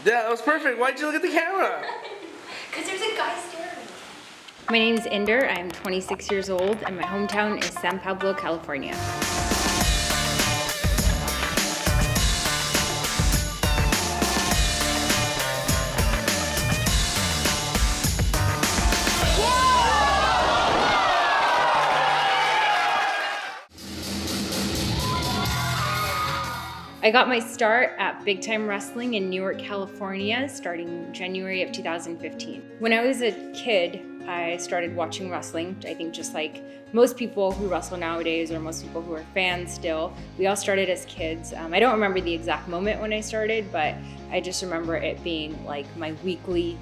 Yeah, that was perfect. Why'd you look at the camera? Because there's a guy staring. My name is Inder. I'm 26 years old and my hometown is San Pablo, California. I got my start at Big Time Wrestling in Newark, California, starting January of 2015. When I was a kid, I started watching wrestling. I think just like most people who wrestle nowadays, or most people who are fans still, we all started as kids. I don't remember the exact moment when I started, but I just remember it being like my weekly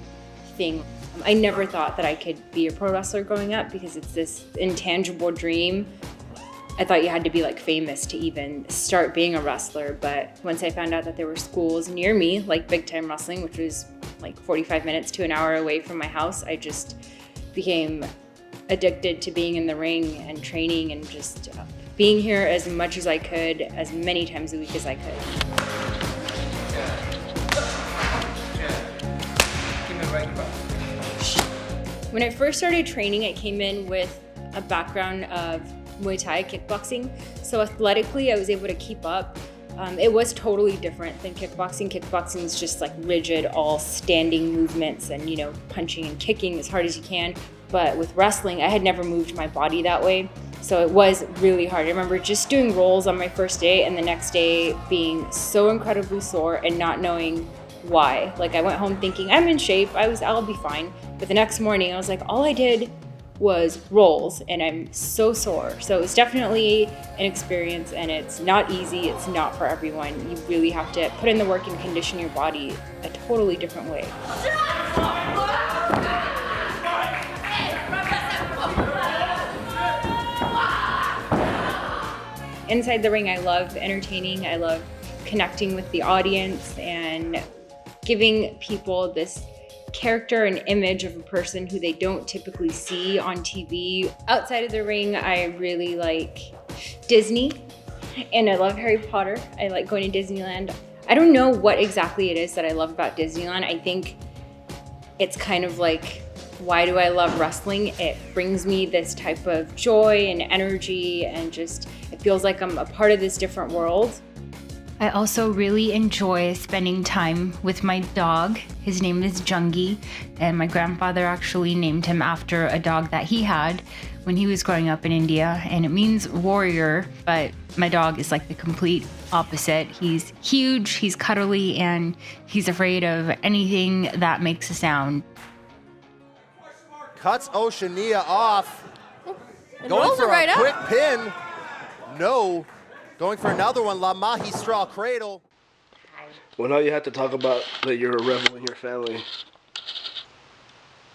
thing. I never thought that I could be a pro wrestler growing up because it's this intangible dream. I thought you had to be like famous to even start being a wrestler, but once I found out that there were schools near me, like Big Time Wrestling, which was like 45 minutes to an hour away from my house, I just became addicted to being in the ring and training and just being here as much as I could, as many times a week as I could. When I first started training, I came in with a background of Muay Thai kickboxing. So athletically, I was able to keep up. It was totally different than kickboxing. Kickboxing is just like rigid, all standing movements and, you know, punching and kicking as hard as you can. But with wrestling, I had never moved my body that way. So it was really hard. I remember just doing rolls on my first day and the next day being so incredibly sore and not knowing why. Like I went home thinking I'm in shape, I'll be fine. But the next morning I was like, all I did was rolls and I'm so sore. So it was definitely an experience and it's not easy, it's not for everyone. You really have to put in the work and condition your body a totally different way. Inside the ring, I love entertaining, I love connecting with the audience and giving people this character and image of a person who they don't typically see on TV. Outside of the ring, I really like Disney and I love Harry Potter. I like going to Disneyland. I don't know what exactly it is that I love about Disneyland. I think it's kind of like, why do I love wrestling? It brings me this type of joy and energy and just, it feels like I'm a part of this different world. I also really enjoy spending time with my dog. His name is Jungi, and my grandfather actually named him after a dog that he had when he was growing up in India, and it means warrior, but my dog is like the complete opposite. He's huge, he's cuddly, and he's afraid of anything that makes a sound. Cuts Oceania off. And Going rolls for it right a up. quick pin. No. Going for another one, La Mahi Straw Cradle. Well, now you have to talk about that you're a rebel in your family.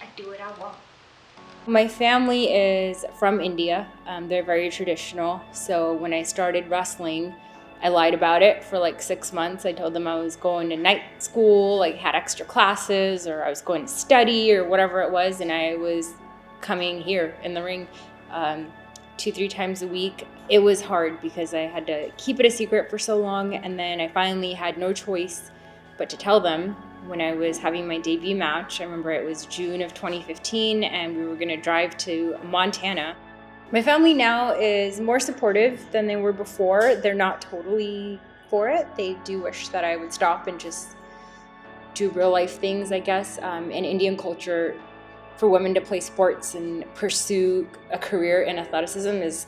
I do what I want. My family is from India. They're very traditional. So when I started wrestling, I lied about it for like 6 months. I told them I was going to night school, like had extra classes, or I was going to study or whatever it was. And I was coming here in the ring 2-3 times a week. It was hard because I had to keep it a secret for so long, and then I finally had no choice but to tell them when I was having my debut match. I remember it was June of 2015 and we were gonna drive to Montana. My family now is more supportive than they were before. They're not totally for it. They do wish that I would stop and just do real life things, I guess. In Indian culture, for women to play sports and pursue a career in athleticism is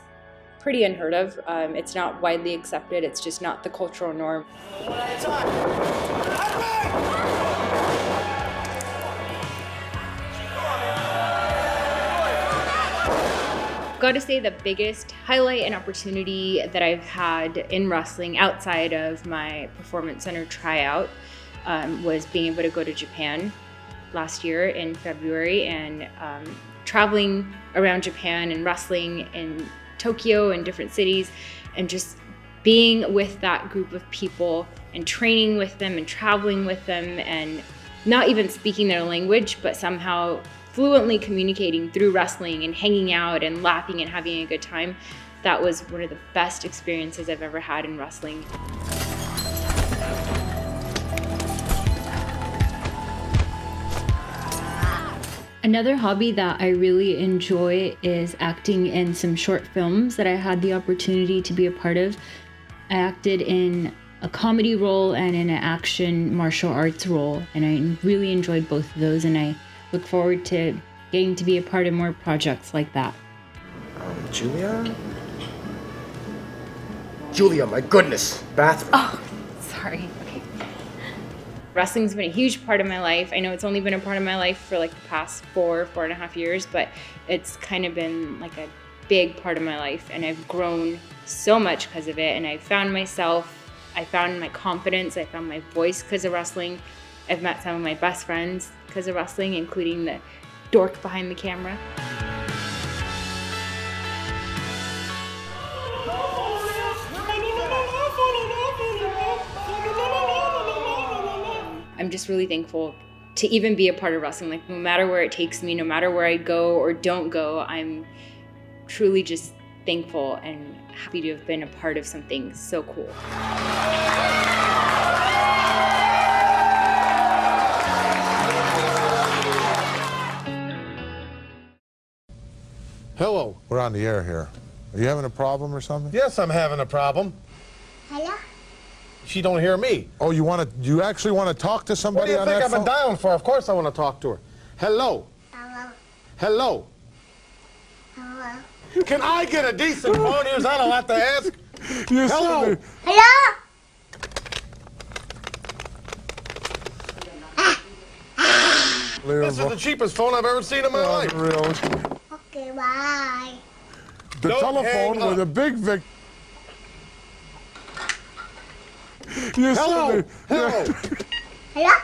pretty unheard of. It's not widely accepted. It's just not the cultural norm. Got to say the biggest highlight and opportunity that I've had in wrestling outside of my Performance Center tryout was being able to go to Japan last year in February and traveling around Japan and wrestling in Tokyo and different cities and just being with that group of people and training with them and traveling with them and not even speaking their language, but somehow fluently communicating through wrestling and hanging out and laughing and having a good time. That was one of the best experiences I've ever had in wrestling. Another hobby that I really enjoy is acting in some short films that I had the opportunity to be a part of. I acted in a comedy role and in an action martial arts role, and I really enjoyed both of those, and I look forward to getting to be a part of more projects like that. Julia? Julia, my goodness, bathroom. Oh, sorry. Okay. Wrestling's been a huge part of my life. I know it's only been a part of my life for like the past 4.5 years, but it's kind of been like a big part of my life, and I've grown so much because of it, and I found myself, I found my confidence, I found my voice because of wrestling. I've met some of my best friends because of wrestling, including the dork behind the camera. I'm just really thankful to even be a part of wrestling. Like, no matter where it takes me, no matter where I go or don't go, I'm truly just thankful and happy to have been a part of something so cool. Hello. We're on the air here. Are you having a problem or something? Yes, I'm having a problem. Hello? She don't hear me. Oh, you actually want to talk to What do somebody you on think that I've been phone? dialing for? Of course I want to talk to her. Hello. Hello? Hello. Hello? Can I get a decent phone? Is that a lot to ask? You Hello. silly- Hello? This is the cheapest phone I've ever seen in my life. Unreal. Okay, bye. The Don't telephone hang with up. a big Vic. You Hello. silly- Hello. Hello?